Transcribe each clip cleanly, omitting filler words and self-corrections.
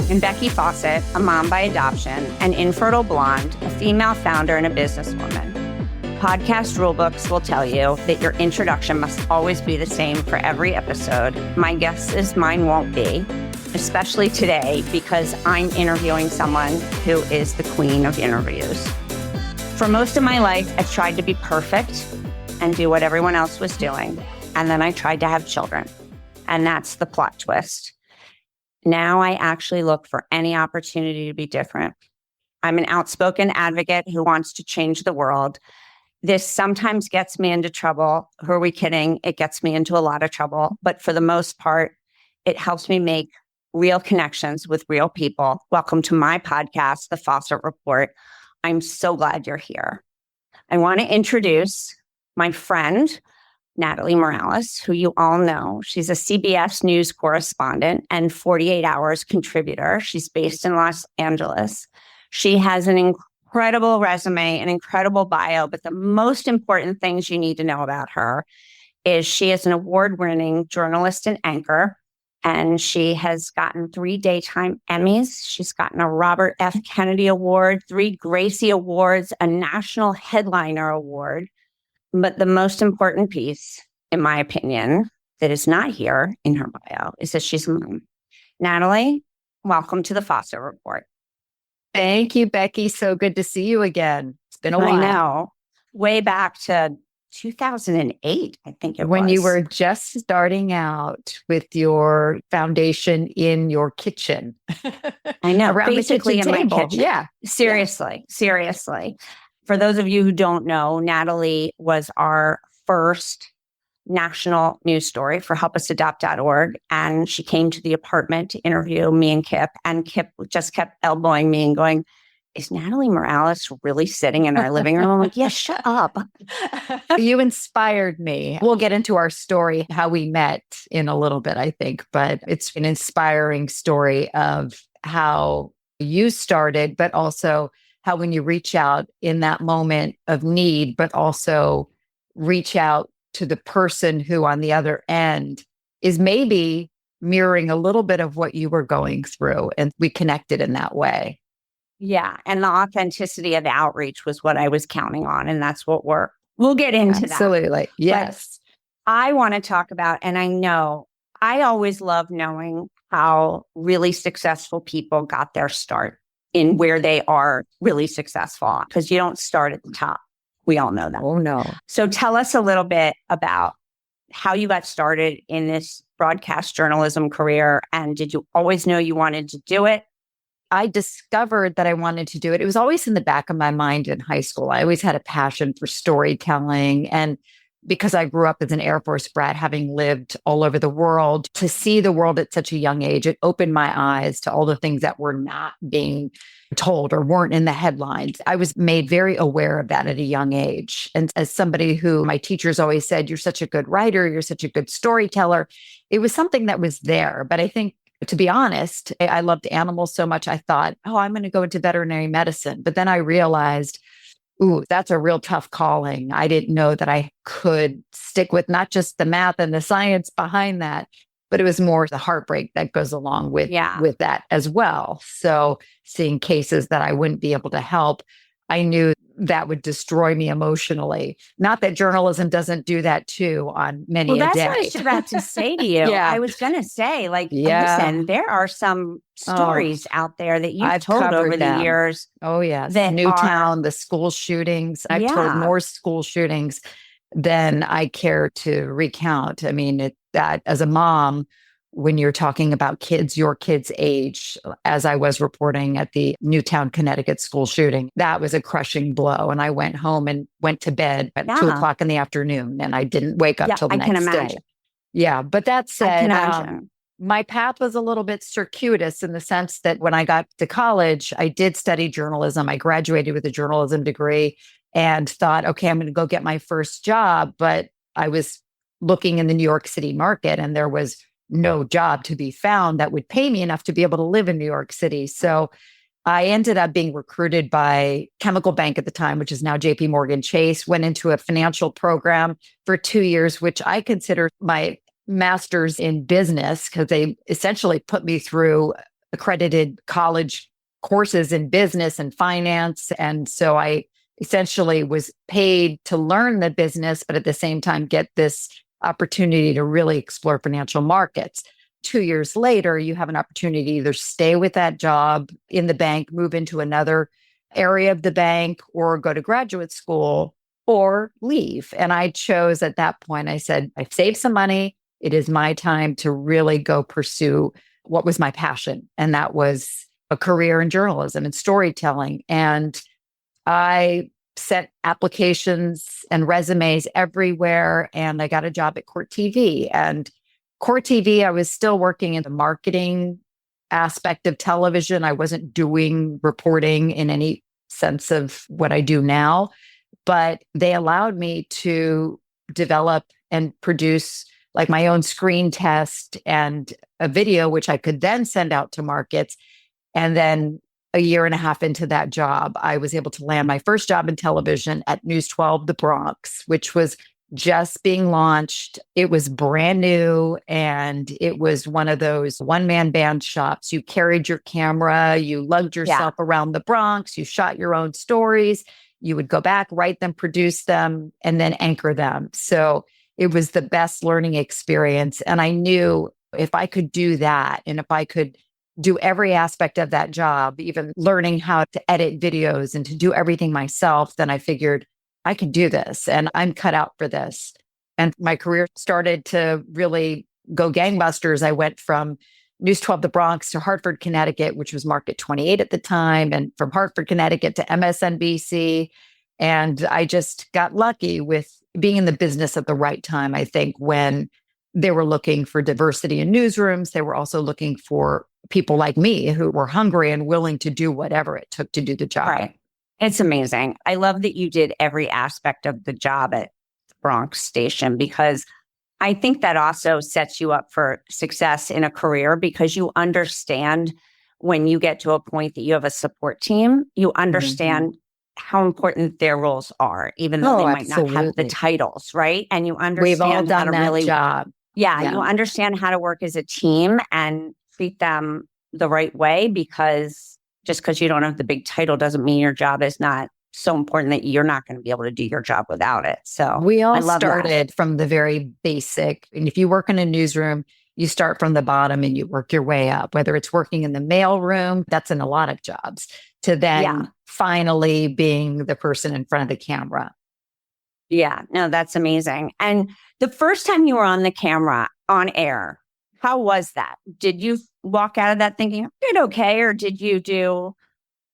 I'm Becky Fawcett, a mom by adoption, an infertile blonde, a female founder, and a businesswoman. Podcast rulebooks will tell you that your introduction must always be the same for every episode. My guess is mine won't be, especially today because I'm interviewing someone who is the queen of interviews. For most of my life, I tried to be perfect and do what everyone else was doing. And then I tried to have children. And that's the plot twist. Now I actually look for any opportunity to be different. I'm an outspoken advocate who wants to change the world. This sometimes gets me into trouble. Who are we kidding? It gets me into a lot of trouble. But for the most part, it helps me make real connections with real people. Welcome to my podcast, The Fawcett Report. I'm so glad you're here. I want to introduce my friend, Natalie Morales, who you all know. She's a CBS News correspondent and 48 Hours contributor. She's based in Los Angeles. She has an incredible resume, an incredible bio, but the most important things you need to know about her is she is an award-winning journalist and anchor, and she has gotten 3 daytime Emmys. She's gotten a Robert F. Kennedy Award, 3 Gracie Awards, a National Headliner Award. But the most important piece, in my opinion, that is not here in her bio is that she's a mom. Natalie, welcome to the Fawcett Report. Thank you, Becky. So good to see you again. It's been a while. I know. Way back to 2008, I think it was. When you were just starting out with your foundation in your kitchen. I know. Around basically the kitchen in table. my kitchen. Yeah. Seriously. For those of you who don't know, Natalie was our first national news story for helpusadopt.org. And she came to the apartment to interview me and Kip. And Kip just kept elbowing me and going, is Natalie Morales really sitting in our living room? I'm like, yeah, shut up. You inspired me. We'll get into our story, how we met in a little bit, I think. But it's an inspiring story of how you started, but also how when you reach out in that moment of need, but also reach out to the person who on the other end is maybe mirroring a little bit of what you were going through. And we connected in that way. Yeah. And the authenticity of the outreach was what I was counting on. And that's what we'll get into that. Absolutely. Yes. But I want to talk about, and I know I always love knowing how really successful people got their start in where they are really successful, because you don't start at the top. We all know that. Oh, no. So tell us a little bit about how you got started in this broadcast journalism career. And did you always know you wanted to do it? I discovered that I wanted to do it. It was always in the back of my mind in high school. I always had a passion for storytelling. And because I grew up as an Air Force brat, having lived all over the world, to see the world at such a young age, it opened my eyes to all the things that were not being told or weren't in the headlines. I was made very aware of that at a young age. And as somebody who my teachers always said, you're such a good writer, you're such a good storyteller, it was something that was there. But I think, to be honest, I loved animals so much, I thought, oh, I'm going to go into veterinary medicine. But then I realized, ooh, that's a real tough calling. I didn't know that I could stick with not just the math and the science behind that, but it was more the heartbreak that goes along with that as well. So seeing cases that I wouldn't be able to help, I knew that would destroy me emotionally. Not that journalism doesn't do that too on many a day. That's what I was about to say to you. Yeah. I was going to say, listen, there are some stories out there that you've told over the years. Oh, yes. Newtown, the school shootings. I've told more school shootings than I care to recount. I mean, that as a mom, when you're talking about kids, your kids' age, as I was reporting at the Newtown, Connecticut school shooting, that was a crushing blow. And I went home and went to bed at 2:00 in the afternoon, and I didn't wake up till the next day. Yeah. But that said, my path was a little bit circuitous in the sense that when I got to college, I did study journalism. I graduated with a journalism degree and thought, okay, I'm going to go get my first job. But I was looking in the New York City market, and there was no job to be found that would pay me enough to be able to live in New York City. So I ended up being recruited by Chemical Bank at the time, which is now JP Morgan Chase, went into a financial program for 2 years, which I consider my master's in business, because they essentially put me through accredited college courses in business and finance. And so I essentially was paid to learn the business, but at the same time, get this opportunity to really explore financial markets. 2 years later, you have an opportunity to either stay with that job in the bank, move into another area of the bank, or go to graduate school or leave. And I chose at that point, I said, I've saved some money. It is my time to really go pursue what was my passion. And that was a career in journalism and storytelling. And I sent applications and resumes everywhere. And I got a job at Court TV. And Court TV, I was still working in the marketing aspect of television. I wasn't doing reporting in any sense of what I do now, but they allowed me to develop and produce like my own screen test and a video, which I could then send out to markets. And then a year and a half into that job, I was able to land my first job in television at News 12, The Bronx, which was just being launched. It was brand new. And it was one of those one-man band shops. You carried your camera, you lugged yourself around the Bronx, you shot your own stories. You would go back, write them, produce them, and then anchor them. So it was the best learning experience. And I knew if I could do that, and if I could do every aspect of that job, even learning how to edit videos and to do everything myself, then I figured I can do this and I'm cut out for this. And my career started to really go gangbusters. I went from News 12, The Bronx to Hartford, Connecticut, which was Market 28 at the time, and from Hartford, Connecticut to MSNBC. And I just got lucky with being in the business at the right time. I think when they were looking for diversity in newsrooms, they were also looking for people like me who were hungry and willing to do whatever it took to do the job. Right. It's amazing. I love that you did every aspect of the job at the Bronx station, because I think that also sets you up for success in a career, because you understand when you get to a point that you have a support team, you understand how important their roles are, even though they might not have the titles, right? And you understand we've all done that really, job. Yeah, you understand how to work as a team and treat them the right way, because just because you don't have the big title doesn't mean your job is not so important that you're not going to be able to do your job without it. So we all started from the very basic. And if you work in a newsroom, you start from the bottom and you work your way up, whether it's working in the mail room, that's in a lot of jobs, to then finally being the person in front of the camera. Yeah, no, that's amazing. And the first time you were on the camera, on air, how was that? Did you walk out of that thinking, I did okay? Or did you do,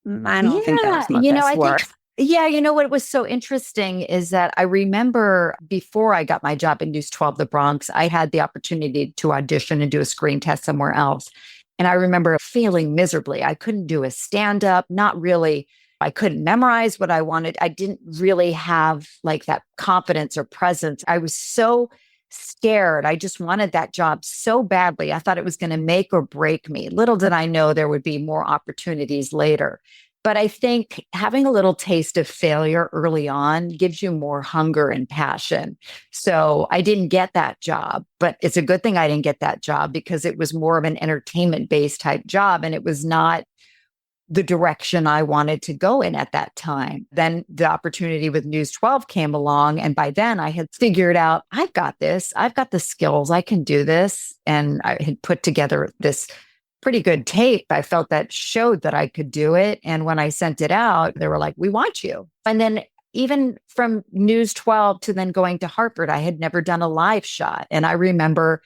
I don't think that was my best work. What was so interesting is that I remember before I got my job in News 12, The Bronx, I had the opportunity to audition and do a screen test somewhere else. And I remember failing miserably. I couldn't do a stand-up, not really. I couldn't memorize what I wanted. I didn't really have like that confidence or presence. I was so scared. I just wanted that job so badly. I thought it was going to make or break me. Little did I know there would be more opportunities later. But I think having a little taste of failure early on gives you more hunger and passion. So I didn't get that job, but it's a good thing I didn't get that job, because it was more of an entertainment-based type job, and it was not the direction I wanted to go in at that time. Then the opportunity with News 12 came along. And by then I had figured out, I've got this, I've got the skills, I can do this. And I had put together this pretty good tape. I felt that showed that I could do it. And when I sent it out, they were like, we want you. And then even from News 12 to then going to Hartford, I had never done a live shot. And I remember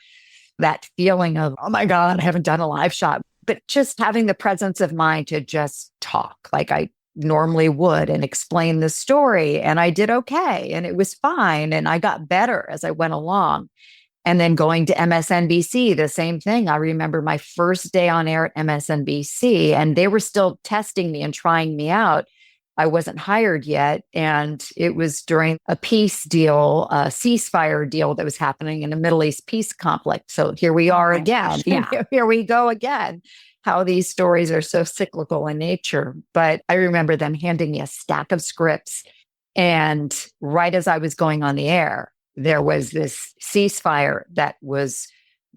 that feeling of, oh my God, I haven't done a live shot. But just having the presence of mind to just talk like I normally would and explain the story. And I did okay. And it was fine. And I got better as I went along. And then going to MSNBC, the same thing. I remember my first day on air at MSNBC, and they were still testing me and trying me out. I wasn't hired yet. And it was during a peace deal, a ceasefire deal that was happening in a Middle East peace conflict. So here we are again. Here we go again. How these stories are so cyclical in nature. But I remember them handing me a stack of scripts. And right as I was going on the air, there was this ceasefire that was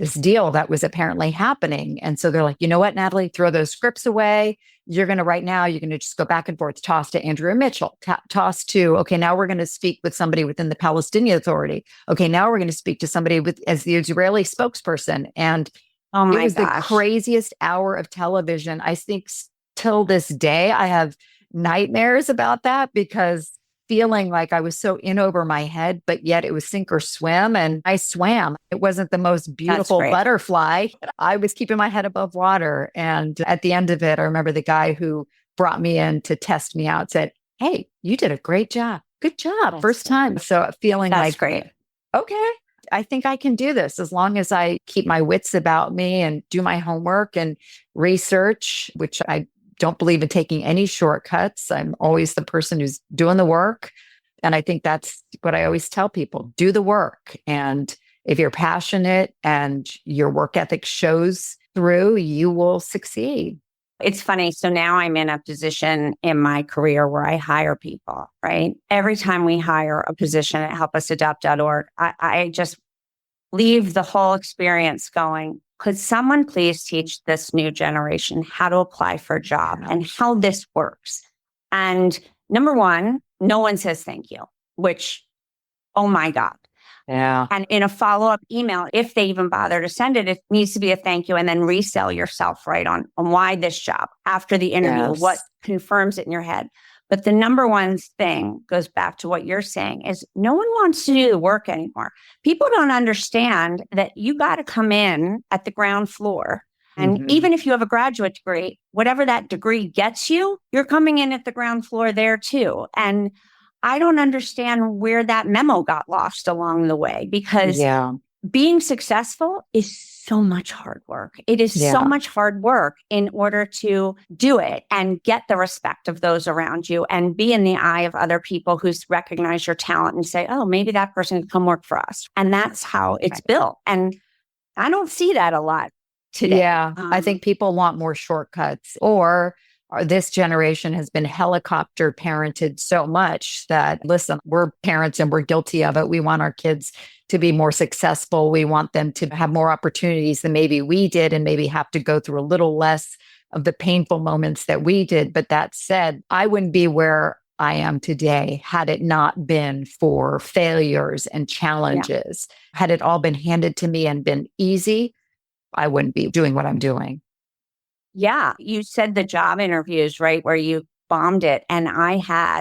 this deal that was apparently happening. And so they're like, you know what, Natalie, throw those scripts away. You're going to right now, you're going to just go back and forth, toss to Andrea Mitchell, toss to, okay, now we're going to speak with somebody within the Palestinian Authority. Okay, now we're going to speak to somebody as the Israeli spokesperson. And Oh my it was gosh. the craziest hour of television. I think till this day, I have nightmares about that because feeling like I was so in over my head, but yet it was sink or swim. And I swam. It wasn't the most beautiful butterfly. I was keeping my head above water. And at the end of it, I remember the guy who brought me in to test me out said, "Hey, you did a great job. Good job. That's First time." So feeling That's like, great. Okay, I think I can do this as long as I keep my wits about me and do my homework and research, which I don't believe in taking any shortcuts. I'm always the person who's doing the work. And I think that's what I always tell people, do the work. And if you're passionate and your work ethic shows through, you will succeed. It's funny. So now I'm in a position in my career where I hire people, right? Every time we hire a position at helpusadopt.org, I just leave the whole experience going, could someone please teach this new generation how to apply for a job and how this works? And number one, no one says thank you, which, oh my God. Yeah. And in a follow-up email, if they even bother to send it, it needs to be a thank you and then resell yourself, right, on why this job after the interview, what confirms it in your head. But the number one thing goes back to what you're saying is no one wants to do the work anymore. People don't understand that you got to come in at the ground floor. And even if you have a graduate degree, whatever that degree gets you, you're coming in at the ground floor there too. And I don't understand where that memo got lost along the way because being successful is so much hard work. It is so much hard work in order to do it and get the respect of those around you and be in the eye of other people who recognize your talent and say, oh, maybe that person can come work for us. And that's how it's built. And I don't see that a lot today. Yeah, I think people want more shortcuts or this generation has been helicopter parented so much that, listen, we're parents and we're guilty of it. We want our kids to be more successful. We want them to have more opportunities than maybe we did and maybe have to go through a little less of the painful moments that we did. But that said, I wouldn't be where I am today had it not been for failures and challenges. Had it all been handed to me and been easy, I wouldn't be doing what I'm doing. Yeah. You said the job interviews, right, where you bombed it. And I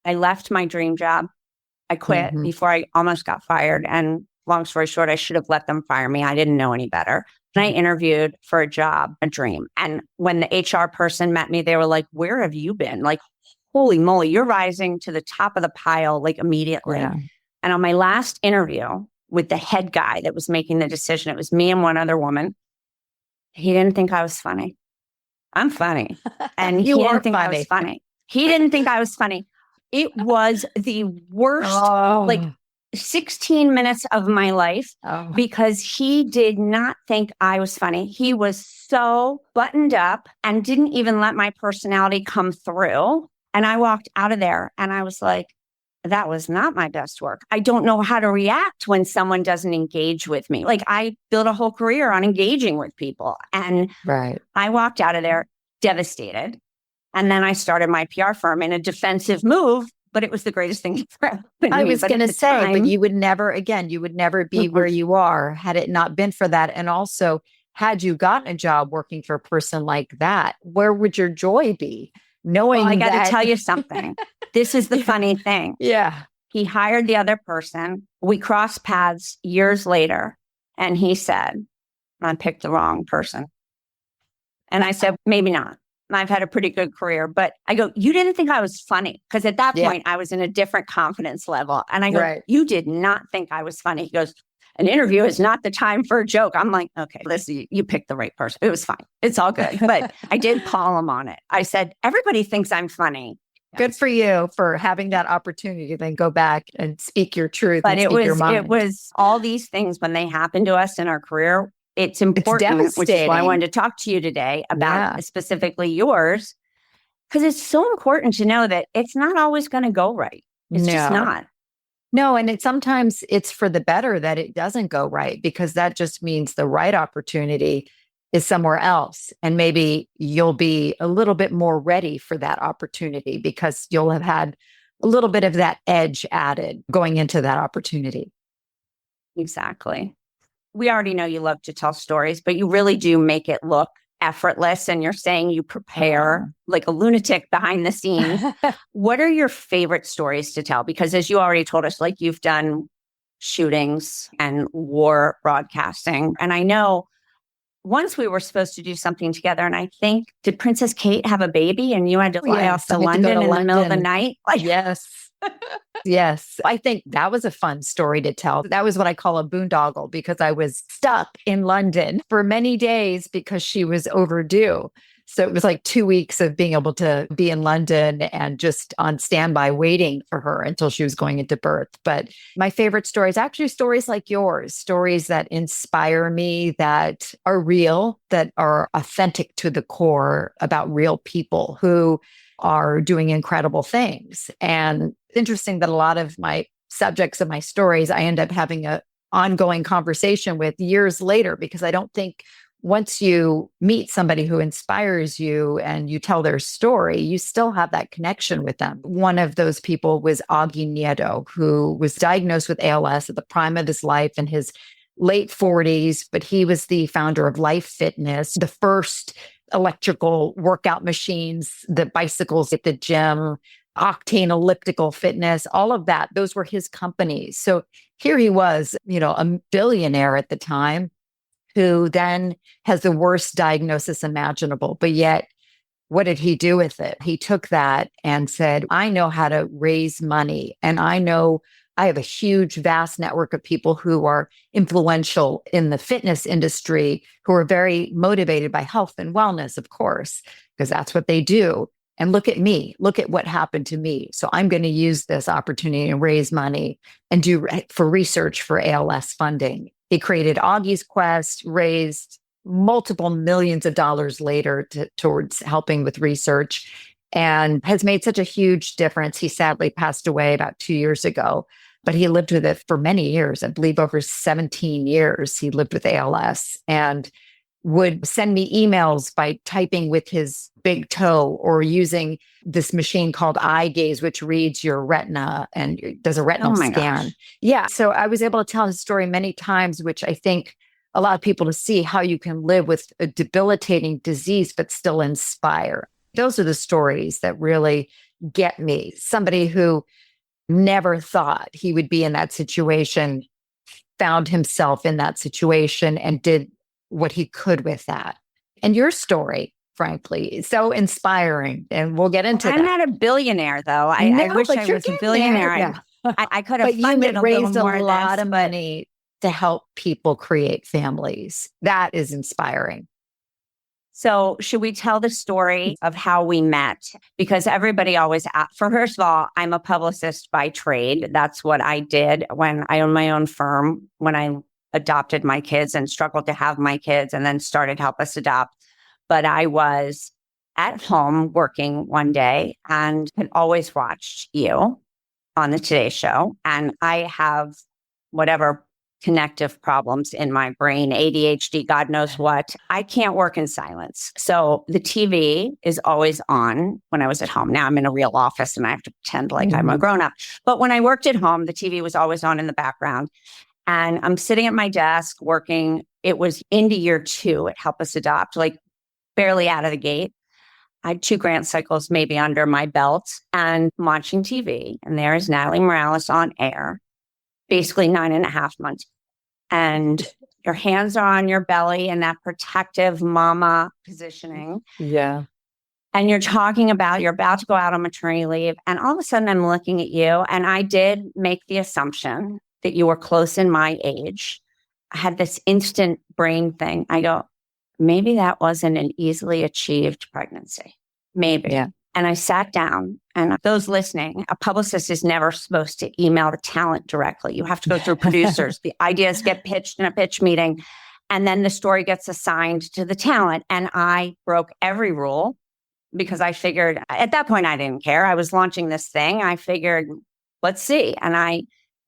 left my dream job. I quit before I almost got fired. And long story short, I should have let them fire me. I didn't know any better. And I interviewed for a job, a dream. And when the HR person met me, they were like, where have you been? Like, holy moly, you're rising to the top of the pile, like immediately. Yeah. And on my last interview with the head guy that was making the decision, it was me and one other woman. He didn't think I was funny. I'm funny. And he didn't think I was funny. He didn't think I was funny. It was the worst, like 16 minutes of my life because he did not think I was funny. He was so buttoned up and didn't even let my personality come through. And I walked out of there and I was like, that was not my best work. I don't know how to react when someone doesn't engage with me. Like I built a whole career on engaging with people. And I walked out of there devastated. And then I started my PR firm in a defensive move, but it was the greatest thing ever happened. I was going to say, but you would never be where you are had it not been for that. And also, had you gotten a job working for a person like that, where would your joy be? Knowing I got to tell you something. This is the funny thing. Yeah. He hired the other person. We crossed paths years later. And he said, I picked the wrong person. And I said, maybe not. I've had a pretty good career. But I go, you didn't think I was funny. Because at that point, I was in a different confidence level. And I go, you did not think I was funny. He goes, an interview is not the time for a joke. I'm like, okay, listen, you picked the right person. It was fine. It's all good. But I did call him on it. I said, everybody thinks I'm funny. Good for you for having that opportunity to then go back and speak your truth. But and speak your mind. It was all these things when they happen to us in our career. It's important, which is why I wanted to talk to you today about specifically yours, because it's so important to know that it's not always going to go right. It's just not. No, and sometimes it's for the better that it doesn't go right, because that just means the right opportunity is somewhere else. And maybe you'll be a little bit more ready for that opportunity because you'll have had a little bit of that edge added going into that opportunity. Exactly. We already know you love to tell stories, but you really do make it look effortless. And you're saying you prepare like a lunatic behind the scenes. What are your favorite stories to tell? Because as you already told us, like you've done shootings and war broadcasting. And I know once we were supposed to do something together, and I think, did Princess Kate have a baby and you had to fly off to London in the middle of the night? Yes. Yes. I think that was a fun story to tell. That was what I call a boondoggle, because I was stuck in London for many days because she was overdue. So it was like 2 weeks of being able to be in London and just on standby waiting for her until she was going into birth. But my favorite stories, actually stories like yours, stories that inspire me, that are real, that are authentic to the core, about real people who are doing incredible things. And it's interesting that a lot of my subjects of my stories, I end up having an ongoing conversation with years later, because I don't think once you meet somebody who inspires you and you tell their story, you still have that connection with them. One of those people was Augie Nieto, who was diagnosed with ALS at the prime of his life in his late 40s, but he was the founder of Life Fitness, the first electrical workout machines, the bicycles at the gym, Octane Elliptical Fitness, all of that. Those were his companies. So here he was, a billionaire at the time, who then has the worst diagnosis imaginable. But yet, what did he do with it? He took that and said, I know how to raise money. And I know I have a huge, vast network of people who are influential in the fitness industry, who are very motivated by health and wellness, of course, because that's what they do. And look at me, look at what happened to me. So I'm going to use this opportunity to raise money and do for research for ALS funding. He created Augie's Quest, raised multiple millions of dollars later towards helping with research, and has made such a huge difference. He sadly passed away about 2 years ago, but he lived with it for many years. I believe over 17 years he lived with ALS, and would send me emails by typing with his big toe or using this machine called eye gaze, which reads your retina and does a retinal scan. Gosh. Yeah. So I was able to tell his story many times, which I think allowed people to see how you can live with a debilitating disease, but still inspire. Those are the stories that really get me. Somebody who never thought he would be in that situation, found himself in that situation and did what he could with that. And your story, frankly, is so inspiring. And we'll get into that. I'm not a billionaire, though. I wish I was a billionaire. Yeah. I could have funded raised a lot of money to help people create families. That is inspiring. So should we tell the story of how we met? Because everybody always asks. First of all, I'm a publicist by trade. That's what I did when I owned my own firm, when I adopted my kids and struggled to have my kids and then started Help Us Adopt. But I was at home working one day and had always watched you on the Today Show. And I have whatever connective problems in my brain, ADHD, God knows what. I can't work in silence. So the TV is always on when I was at home. Now I'm in a real office and I have to pretend like I'm a grown-up. But when I worked at home, the TV was always on in the background. And I'm sitting at my desk working. It was into year 2 at Help Us Adopt, like barely out of the gate. I had 2 grant cycles maybe under my belt and watching TV. And there is Natalie Morales on air, basically 9.5 months. And your hands are on your belly in that protective mama positioning. Yeah. And you're talking about you're about to go out on maternity leave. And all of a sudden I'm looking at you. And I did make the assumption that you were close in my age. I had this instant brain thing. I go, maybe that wasn't an easily achieved pregnancy. Maybe. Yeah. And I sat down, and those listening, a publicist is never supposed to email the talent directly. You have to go through producers. The ideas get pitched in a pitch meeting, and then the story gets assigned to the talent. And I broke every rule because I figured at that point, I didn't care. I was launching this thing. I figured, let's see. And I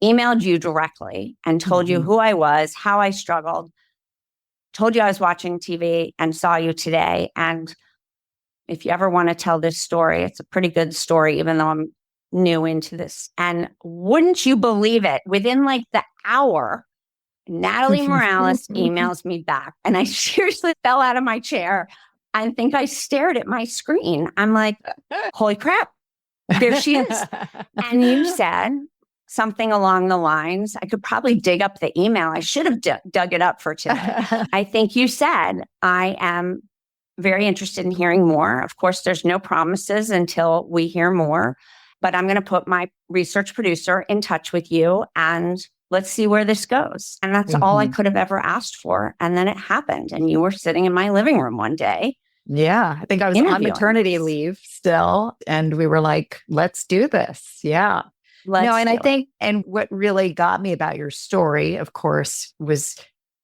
emailed you directly and told you who I was, how I struggled, told you I was watching TV and saw you today. And if you ever want to tell this story, it's a pretty good story, even though I'm new into this. And wouldn't you believe it? Within like the hour, Natalie Morales emails me back. And I seriously fell out of my chair and think I stared at my screen. I'm like, holy crap, there she is. And you said something along the lines, I could probably dig up the email. I should have dug it up for today. I think you said, I am very interested in hearing more. Of course, there's no promises until we hear more, but I'm going to put my research producer in touch with you and let's see where this goes. And that's all I could have ever asked for. And then it happened. And you were sitting in my living room one day. Yeah, I think I was on maternity leave still. And we were like, let's do this. Yeah. I think, and what really got me about your story, of course, was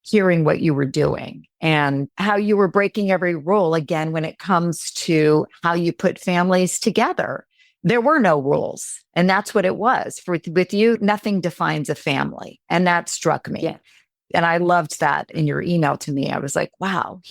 hearing what you were doing and how you were breaking every rule. Again, when it comes to how you put families together, there were no rules. And that's what it was. With you, nothing defines a family. And that struck me. Yeah. And I loved that in your email to me. I was like, wow,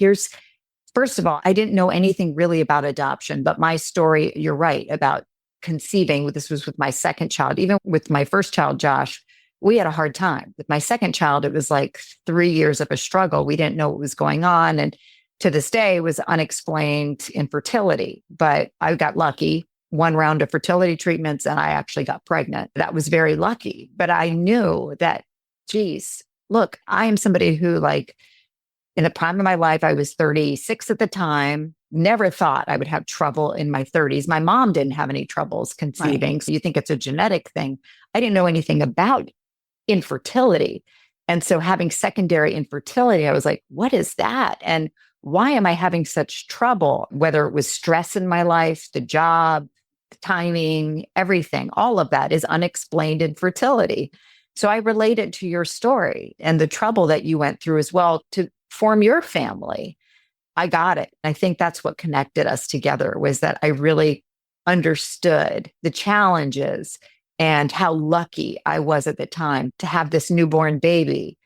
first of all, I didn't know anything really about adoption, but my story, you're right, about conceiving. This was with my second child. Even with my first child, Josh, we had a hard time. With my second child, it was like 3 years of a struggle. We didn't know what was going on. And to this day, it was unexplained infertility. But I got lucky. 1 round of fertility treatments, and I actually got pregnant. That was very lucky. But I knew that, geez, look, I am somebody who, like, in the prime of my life, I was 36 at the time, never thought I would have trouble in my 30s. My mom didn't have any troubles conceiving. Right. So you think it's a genetic thing. I didn't know anything about infertility. And so having secondary infertility, I was like, what is that? And why am I having such trouble? Whether it was stress in my life, the job, the timing, everything, all of that is unexplained infertility. So I related to your story and the trouble that you went through as well to form your family. I got it. I think that's what connected us together, was that I really understood the challenges and how lucky I was at the time to have this newborn baby,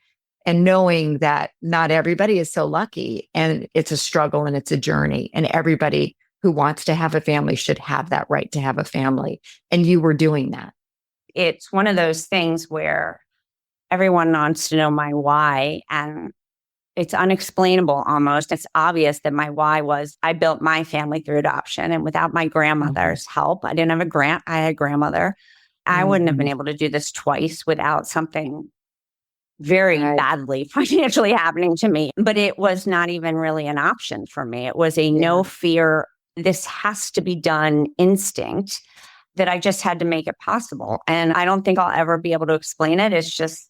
and knowing that not everybody is so lucky, and it's a struggle and it's a journey, and everybody who wants to have a family should have that right to have a family. And you were doing that. It's one of those things where everyone wants to know my why, and it's unexplainable almost. It's obvious that my why was I built my family through adoption, and without my grandmother's help, I didn't have a grant. I had a grandmother. I wouldn't have been able to do this twice without something very badly financially happening to me. But it was not even really an option for me. It was a no fear, this has to be done instinct that I just had to make it possible. And I don't think I'll ever be able to explain it. It's just,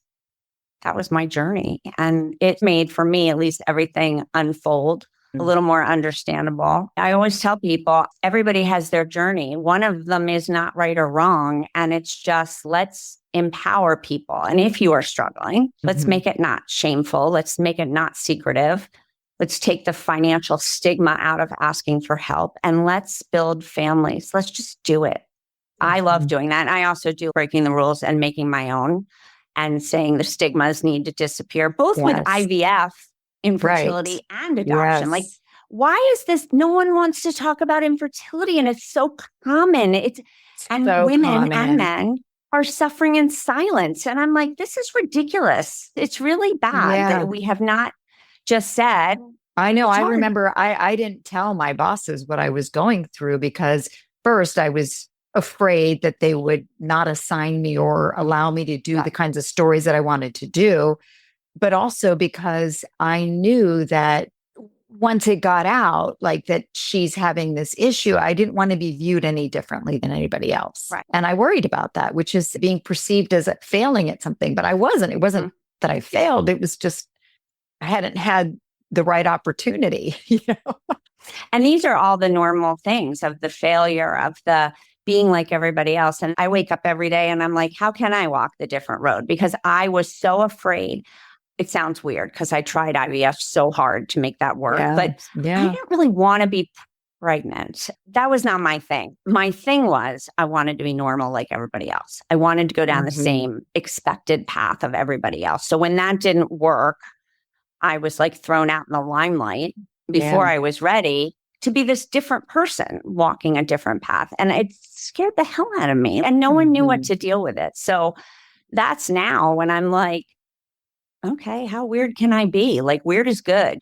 that was my journey. And it made, for me, at least, everything unfold a little more understandable. I always tell people, everybody has their journey. One of them is not right or wrong. And it's just, let's empower people. And if you are struggling, let's make it not shameful. Let's make it not secretive. Let's take the financial stigma out of asking for help, and let's build families. Let's just do it. I love doing that. And I also do breaking the rules and making my own and saying the stigmas need to disappear, both with IVF, infertility, and adoption. Like, why is this? No one wants to talk about infertility, and it's so common. And so women common. And men are suffering in silence. And I'm like, this is ridiculous. It's really bad that we have not just said. I know. I remember I didn't tell my bosses what I was going through, because first I was afraid that they would not assign me or allow me to do the kinds of stories that I wanted to do. But also because I knew that once it got out, like that she's having this issue, I didn't want to be viewed any differently than anybody else. Right. And I worried about that, which is being perceived as failing at something. But I wasn't. It wasn't that I failed. It was just I hadn't had the right opportunity, you know? And these are all the normal things of the failure, of the being like everybody else. And I wake up every day and I'm like, how can I walk the different road? Because I was so afraid. It sounds weird because I tried IVF so hard to make that work, but I didn't really want to be pregnant. That was not my thing. My thing was I wanted to be normal like everybody else. I wanted to go down the same expected path of everybody else. So when that didn't work, I was like thrown out in the limelight before I was ready to be this different person walking a different path. And it scared the hell out of me. And no one knew what to deal with it. So that's now when I'm like, okay, how weird can I be? Like, weird is good.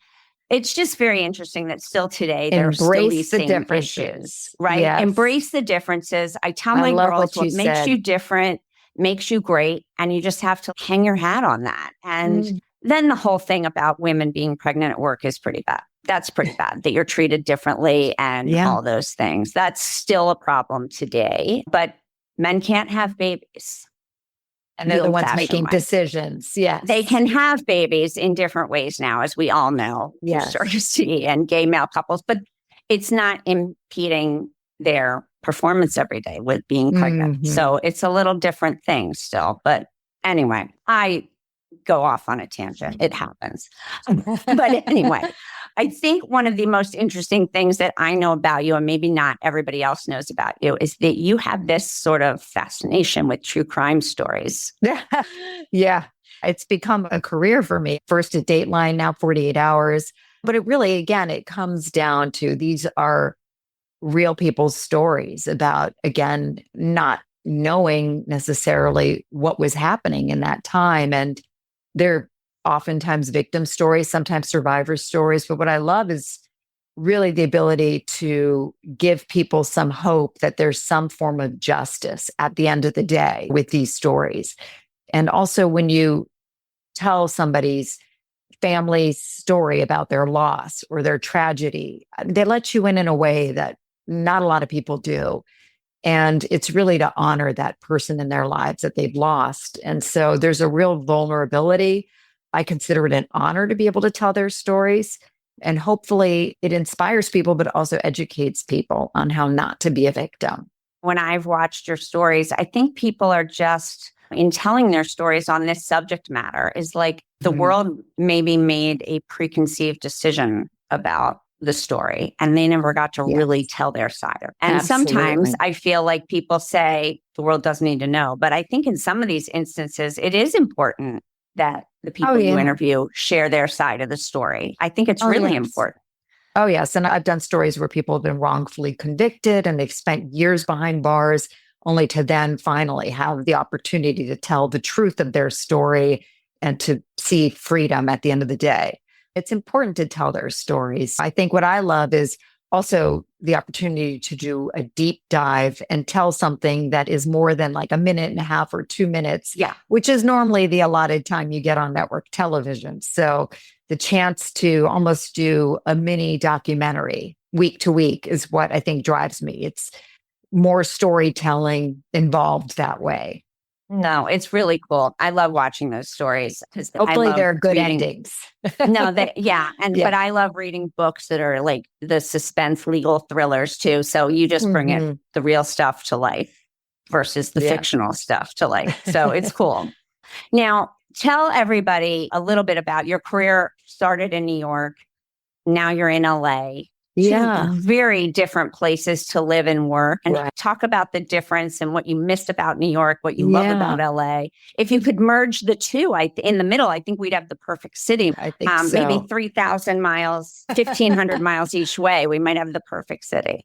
It's just very interesting that still today there are still these same issues, right? Yes. Embrace the differences. I tell my girls what makes you different makes you great, and you just have to hang your hat on that. And then the whole thing about women being pregnant at work is pretty bad. That's pretty bad, that you're treated differently and all those things. That's still a problem today, but men can't have babies. And they're the ones making decisions. Yes. They can have babies in different ways now, as we all know. Yes. Surrogacy and gay male couples, but it's not impeding their performance every day with being pregnant. So it's a little different thing still. But anyway, I go off on a tangent. It happens. But anyway, I think one of the most interesting things that I know about you, and maybe not everybody else knows about you, is that you have this sort of fascination with true crime stories. Yeah, it's become a career for me. First at Dateline, now 48 Hours. But it really, again, it comes down to these are real people's stories about, again, not knowing necessarily what was happening in that time. And they're oftentimes victim stories, sometimes survivor stories. But what I love is really the ability to give people some hope that there's some form of justice at the end of the day with these stories. And also when you tell somebody's family story about their loss or their tragedy, they let you in a way that not a lot of people do. And it's really to honor that person in their lives that they've lost. And so there's a real vulnerability. I consider it an honor to be able to tell their stories. And hopefully it inspires people, but also educates people on how not to be a victim. When I've watched your stories, I think people are just, in telling their stories on this subject matter, is like the world maybe made a preconceived decision about the story and they never got to really tell their side of it. And sometimes I feel like people say the world doesn't need to know, but I think in some of these instances, it is important that the people you interview share their side of the story. I think it's really important. Oh, yes. And I've done stories where people have been wrongfully convicted and they've spent years behind bars only to then finally have the opportunity to tell the truth of their story and to see freedom at the end of the day. It's important to tell their stories. I think what I love is also the opportunity to do a deep dive and tell something that is more than like a minute and a half or 2 minutes, which is normally the allotted time you get on network television. So the chance to almost do a mini documentary week to week is what I think drives me. It's more storytelling involved that way. No, it's really cool. I love watching those stories. Hopefully they're good endings. But I love reading books that are like the suspense legal thrillers too. So you just bring it, the real stuff to life versus the fictional stuff to life. So it's cool. Now, tell everybody a little bit about your career. Started in New York. Now you're in LA. Two very different places to live and work. And talk about the difference and what you missed about New York, what you love about LA. If you could merge the two, in the middle, I think we'd have the perfect city. I think so. Maybe 3,000 miles, 1,500 miles each way. We might have the perfect city.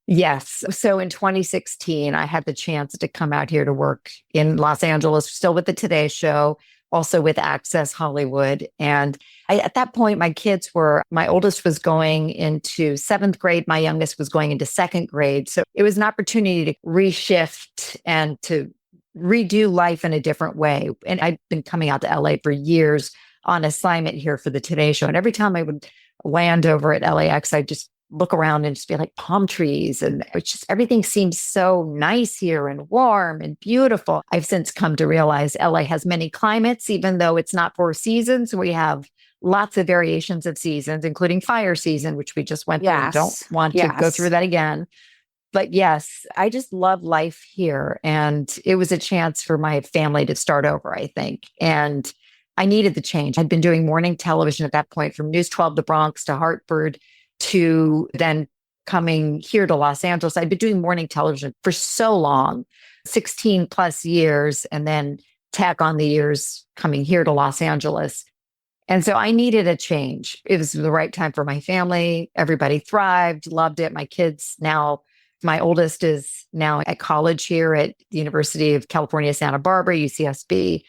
Yes. So in 2016, I had the chance to come out here to work in Los Angeles, still with the Today Show, also with Access Hollywood. And at that point, my oldest was going into 7th grade. My youngest was going into 2nd grade. So it was an opportunity to reshift and to redo life in a different way. And I'd been coming out to LA for years on assignment here for the Today Show. And every time I would land over at LAX, I'd just look around and just be like palm trees. And it's just, everything seems so nice here and warm and beautiful. I've since come to realize LA has many climates, even though it's not 4 seasons. We have lots of variations of seasons, including fire season, which we just went through. I don't want to go through that again. But yes, I just love life here. And it was a chance for my family to start over, I think. And I needed the change. I'd been doing morning television at that point from News 12 The Bronx to Hartford to then coming here to Los Angeles. I'd been doing morning television for so long, 16 plus years, and then tack on the years coming here to Los Angeles. And so I needed a change. It was the right time for my family. Everybody thrived, loved it. My kids now, my oldest is now at college here at the University of California, Santa Barbara, UCSB.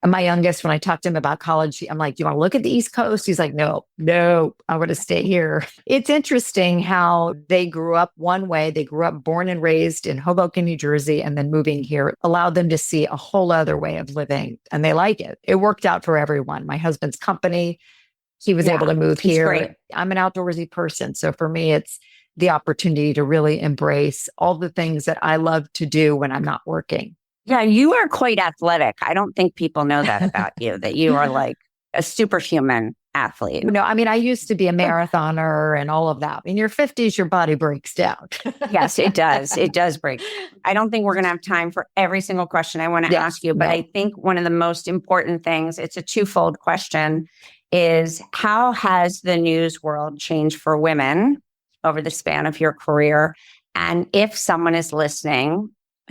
And my youngest, when I talked to him about college, I'm like, do you want to look at the East Coast? He's like, no, I want to stay here. It's interesting how they grew up one way. They grew up born and raised in Hoboken, New Jersey, and then moving here allowed them to see a whole other way of living. And they like it. It worked out for everyone. My husband's company, he was able to move here. Great. I'm an outdoorsy person. So for me, it's the opportunity to really embrace all the things that I love to do when I'm not working. Yeah, you are quite athletic. I don't think people know that about you, that you are like a superhuman athlete. No, I mean, I used to be a marathoner and all of that. In your 50s, your body breaks down. Yes, it does. It does break. I don't think we're going to have time for every single question I want to ask you, but I think one of the most important things, it's a twofold question, is how has the news world changed for women over the span of your career? And if someone is listening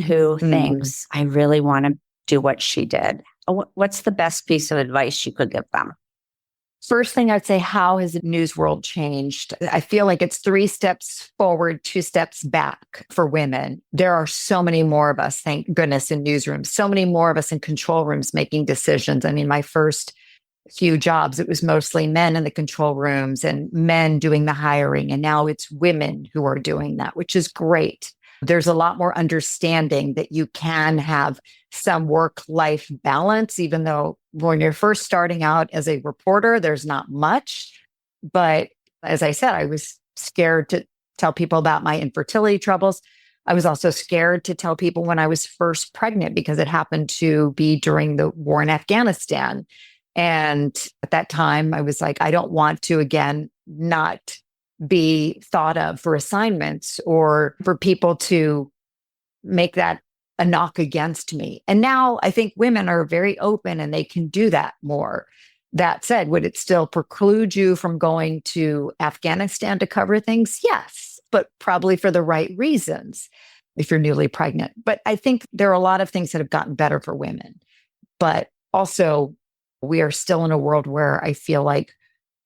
who thinks, I really want to do what she did, what's the best piece of advice you could give them? First thing I'd say, how has the news world changed? I feel like it's 3 steps forward, 2 steps back for women. There are so many more of us, thank goodness, in newsrooms, so many more of us in control rooms making decisions. I mean, my first few jobs, it was mostly men in the control rooms and men doing the hiring. And now it's women who are doing that, which is great. There's a lot more understanding that you can have some work-life balance, even though when you're first starting out as a reporter, there's not much. But as I said, I was scared to tell people about my infertility troubles. I was also scared to tell people when I was first pregnant because it happened to be during the war in Afghanistan. And at that time, I was like, I don't want to, again, not be thought of for assignments or for people to make that a knock against me. And now I think women are very open and they can do that more. That said, would it still preclude you from going to Afghanistan to cover things? Yes, but probably for the right reasons if you're newly pregnant. But I think there are a lot of things that have gotten better for women. But also, we are still in a world where I feel like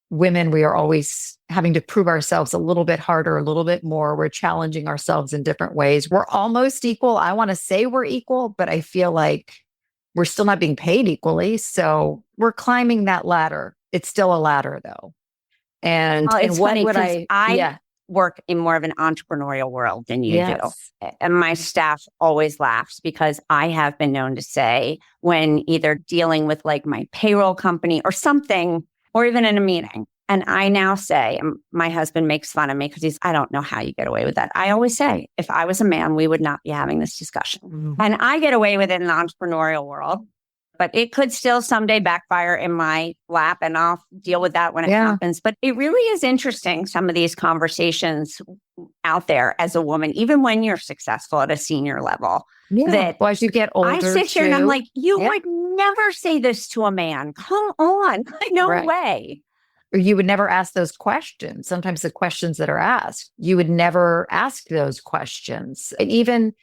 women, we are always having to prove ourselves a little bit harder, a little bit more. We're challenging ourselves in different ways. We're almost equal. I want to say we're equal, but I feel like we're still not being paid equally. So we're climbing that ladder. It's still a ladder, though. And, it's what funny would I work in more of an entrepreneurial world than you do. And my staff always laughs because I have been known to say when either dealing with like my payroll company or something, or even in a meeting. And I now say, and my husband makes fun of me because I don't know how you get away with that. I always say, if I was a man, we would not be having this discussion. Mm-hmm. And I get away with it in the entrepreneurial world, but it could still someday backfire in my lap and I'll deal with that when it happens. But it really is interesting, some of these conversations out there as a woman, even when you're successful at a senior level. Yeah. That as you get older, I sit here and I'm like, you would never say this to a man. Come on. No way. Or you would never ask those questions. Sometimes the questions that are asked, you would never ask those questions. And even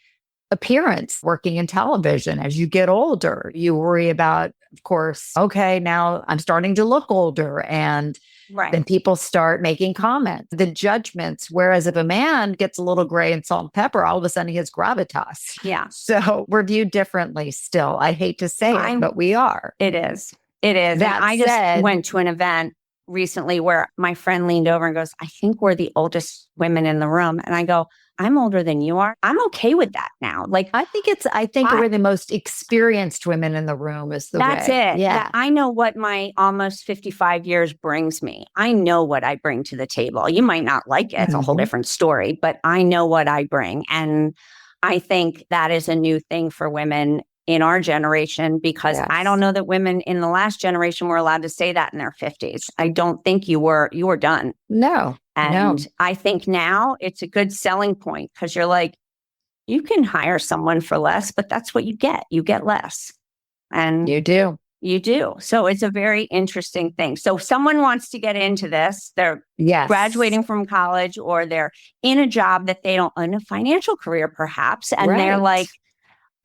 appearance, working in television, as you get older, you worry about, of course, okay, now I'm starting to look older. And then people start making comments, the judgments. Whereas if a man gets a little gray and salt and pepper, all of a sudden he has gravitas. Yeah. So we're viewed differently still. I hate to say it, but we are. It is. It is. That I just went to an event recently where my friend leaned over and goes, I think we're the oldest women in the room. And I go, I'm older than you are. I'm okay with that now. Like, I think we're the most experienced women in the room is the that's way. It. Yeah. I know what my almost 55 years brings me. I know what I bring to the table. You might not like it. It's a whole different story, but I know what I bring. And I think that is a new thing for women in our generation, because I don't know that women in the last generation were allowed to say that in their 50s. I don't think you were done. No. And I think now it's a good selling point because you're like, you can hire someone for less, but that's what you get. You get less. And you do. You do. So it's a very interesting thing. So if someone wants to get into this, they're Yes. graduating from college or they're in a job that they don't, in a financial career perhaps, and they're like,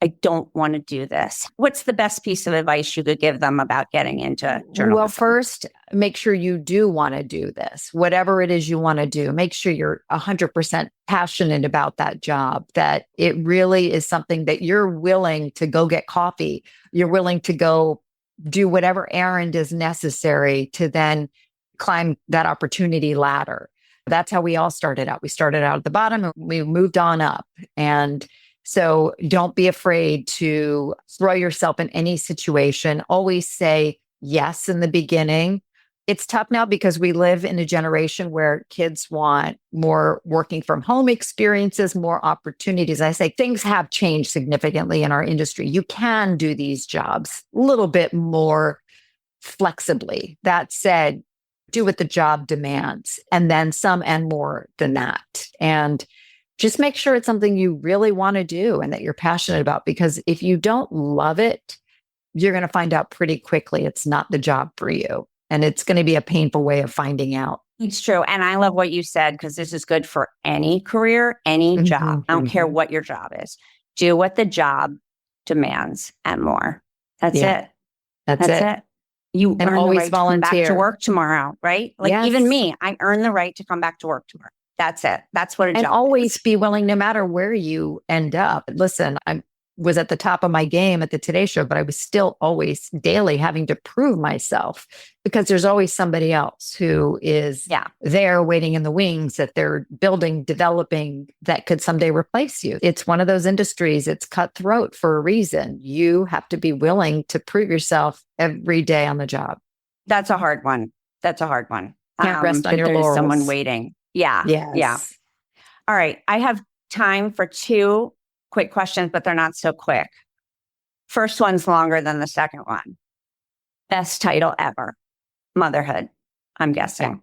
I don't want to do this. What's the best piece of advice you could give them about getting into journalism? Well, first, make sure you do want to do this. Whatever it is you want to do, make sure you're 100% passionate about that job, that it really is something that you're willing to go get coffee. You're willing to go do whatever errand is necessary to then climb that opportunity ladder. That's how we all started out. We started out at the bottom and we moved on up. And so don't be afraid to throw yourself in any situation. Always say yes in the beginning. It's tough now because we live in a generation where kids want more working from home experiences, more opportunities. I say things have changed significantly in our industry. You can do these jobs a little bit more flexibly. That said, do what the job demands, and then some and more than that. And just make sure it's something you really want to do and that you're passionate about, because if you don't love it, you're going to find out pretty quickly it's not the job for you. And it's going to be a painful way of finding out. It's true. And I love what you said, because this is good for any career, any job. I don't care what your job is. Do what the job demands and more. That's it. That's it. You and earn always the right volunteer. to come back to work tomorrow, right? Like even me, I earn the right to come back to work tomorrow. That's it. That's what a job is. And always be willing, no matter where you end up. Listen, I was at the top of my game at the Today Show, but I was still always daily having to prove myself, because there's always somebody else who is there waiting in the wings that they're building, developing, that could someday replace you. It's one of those industries. It's cutthroat for a reason. You have to be willing to prove yourself every day on the job. That's a hard one. Can't rest on your there's laurels. someone waiting. Yeah. Yes. Yeah. All right. I have time for 2 quick questions, but they're not so quick. First one's longer than the second one. Best title ever. Motherhood, I'm guessing.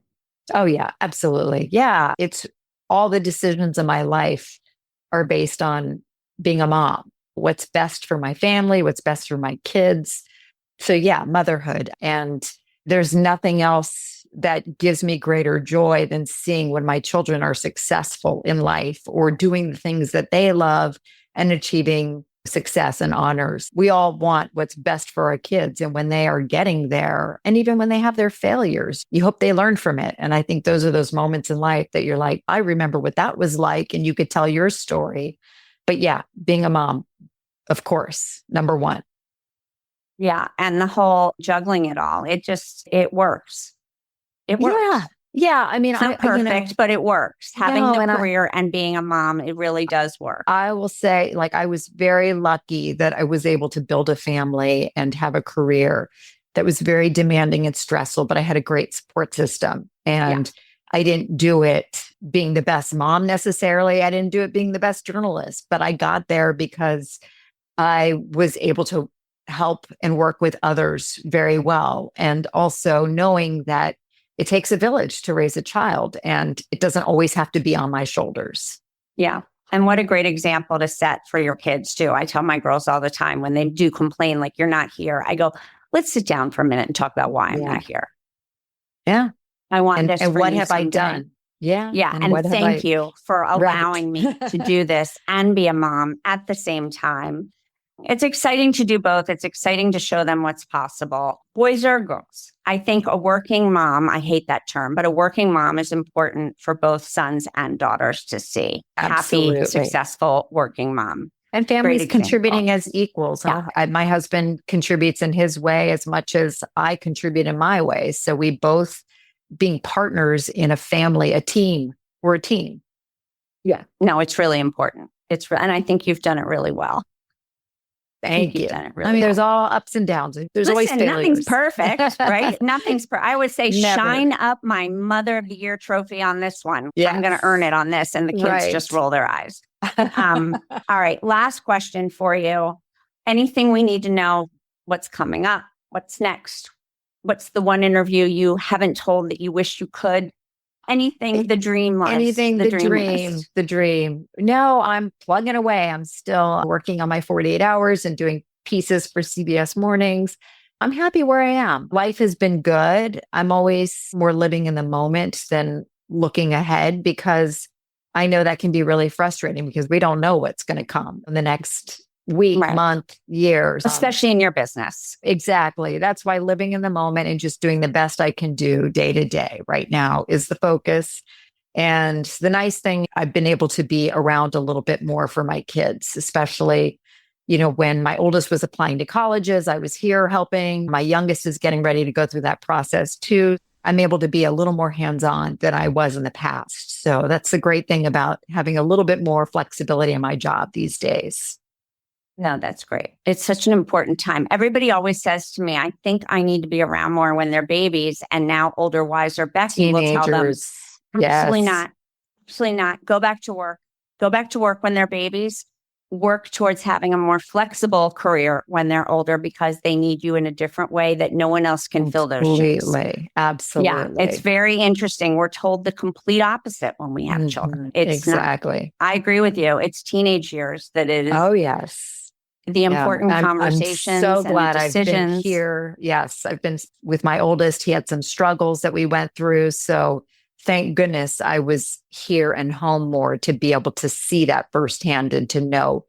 Oh, yeah, absolutely. Yeah. It's all the decisions in my life are based on being a mom. What's best for my family, what's best for my kids. So yeah, motherhood. And there's nothing else that gives me greater joy than seeing when my children are successful in life or doing the things that they love and achieving success and honors. We all want what's best for our kids. And when they are getting there, and even when they have their failures, you hope they learn from it. And I think those are those moments in life that you're like, I remember what that was like. And you could tell your story. But yeah, being a mom, of course, number one. Yeah. And the whole juggling it all, it works. It works. Yeah. I mean, it's not perfect, but it works. Having a career and being a mom, it really does work. I will say, like, I was very lucky that I was able to build a family and have a career that was very demanding and stressful, but I had a great support system. And I didn't do it being the best mom necessarily. I didn't do it being the best journalist, but I got there because I was able to help and work with others very well. And also knowing that it takes a village to raise a child, and it doesn't always have to be on my shoulders. Yeah. And what a great example to set for your kids too. I tell my girls all the time when they do complain, like, you're not here, I go, let's sit down for a minute and talk about why I'm not here. Yeah. I want this. And for what you have someday. I done? Yeah. Yeah. And thank you for allowing me to do this and be a mom at the same time. It's exciting to do both. It's exciting to show them what's possible. Boys or girls. I think a working mom, I hate that term, but a working mom is important for both sons and daughters to see. Absolutely. Happy, successful working mom. And families contributing as equals. Yeah. My husband contributes in his way as much as I contribute in my way. So we both being partners in a family, a team. We're a team. Yeah. No, it's really important. And I think you've done it really well. Thank you. There's all ups and downs. There's always failures. Nothing's perfect, right? Nothing's perfect. I would say shine up my Mother of the Year trophy on this one. Yes. I'm going to earn it on this. And the kids just roll their eyes. All right. Last question for you. Anything we need to know? What's coming up? What's next? What's the one interview you haven't told that you wish you could? Anything, the dream list. Anything, the dream. No, I'm plugging away. I'm still working on my 48 hours and doing pieces for CBS Mornings. I'm happy where I am. Life has been good. I'm always more living in the moment than looking ahead because I know that can be really frustrating because we don't know what's going to come in the next week, Right. month, years. Especially in your business. Exactly. That's why living in the moment and just doing the best I can do day to day right now is the focus. And the nice thing, I've been able to be around a little bit more for my kids, especially, when my oldest was applying to colleges, I was here helping. My youngest is getting ready to go through that process too. I'm able to be a little more hands-on than I was in the past. So that's the great thing about having a little bit more flexibility in my job these days. No, that's great. It's such an important time. Everybody always says to me, I think I need to be around more when they're babies. And now older, wiser Becky will tell them, absolutely not. Absolutely not. Go back to work. Go back to work when they're babies. Work towards having a more flexible career when they're older because they need you in a different way that no one else can fill those shoes. Completely. Absolutely. Yeah, it's very interesting. We're told the complete opposite when we have children. It's exactly. I agree with you. It's teenage years that it is. Oh, yes. The important conversations. I'm so glad and I've been here. Yes, I've been with my oldest. He had some struggles that we went through. So thank goodness I was here and home more to be able to see that firsthand and to know,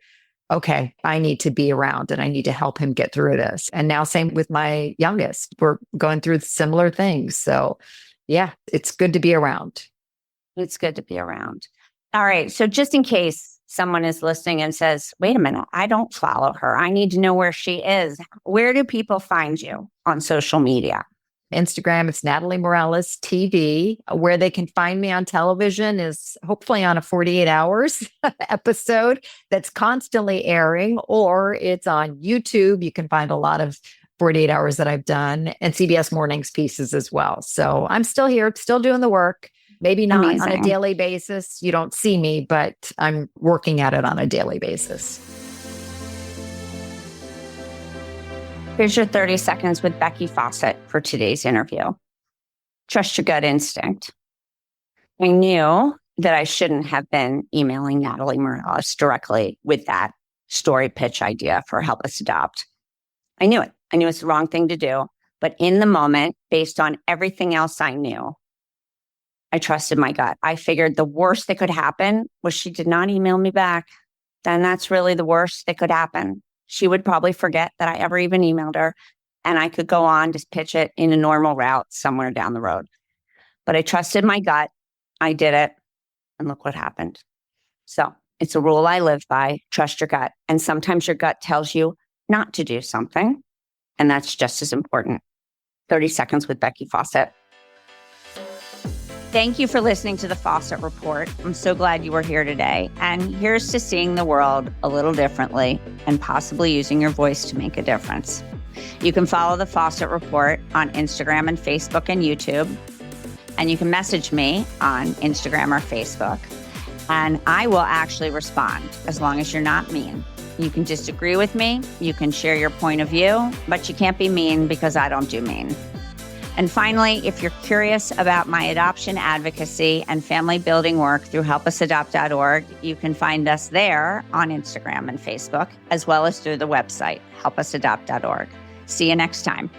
okay, I need to be around and I need to help him get through this. And now same with my youngest. We're going through similar things. So yeah, it's good to be around. It's good to be around. All right. So just in case someone is listening and says, wait a minute, I don't follow her. I need to know where she is. Where do people find you on social media? Instagram, it's Natalie Morales TV. Where they can find me on television is hopefully on a 48 hours episode that's constantly airing, or it's on YouTube. You can find a lot of 48 hours that I've done and CBS Mornings pieces as well. So I'm still here, still doing the work. Maybe not on a daily basis. You don't see me, but I'm working at it on a daily basis. Here's your 30 seconds with Becky Fawcett for today's interview. Trust your gut instinct. I knew that I shouldn't have been emailing Natalie Morales directly with that story pitch idea for Help Us Adopt. I knew it. I knew it's the wrong thing to do. But in the moment, based on everything else I knew, I trusted my gut. I figured the worst that could happen was she did not email me back. Then that's really the worst that could happen. She would probably forget that I ever even emailed her, and I could go on to pitch it in a normal route somewhere down the road. But I trusted my gut. I did it, and look what happened. So it's a rule I live by. Trust your gut. And sometimes your gut tells you not to do something, and that's just as important. 30 seconds with Becky Fawcett. Thank you for listening to the Fawcett Report. I'm so glad you were here today. And here's to seeing the world a little differently and possibly using your voice to make a difference. You can follow the Fawcett Report on Instagram and Facebook and YouTube. And you can message me on Instagram or Facebook. And I will actually respond as long as you're not mean. You can disagree with me. You can share your point of view, but you can't be mean because I don't do mean. And finally, if you're curious about my adoption advocacy and family building work through helpusadopt.org, you can find us there on Instagram and Facebook, as well as through the website, helpusadopt.org. See you next time.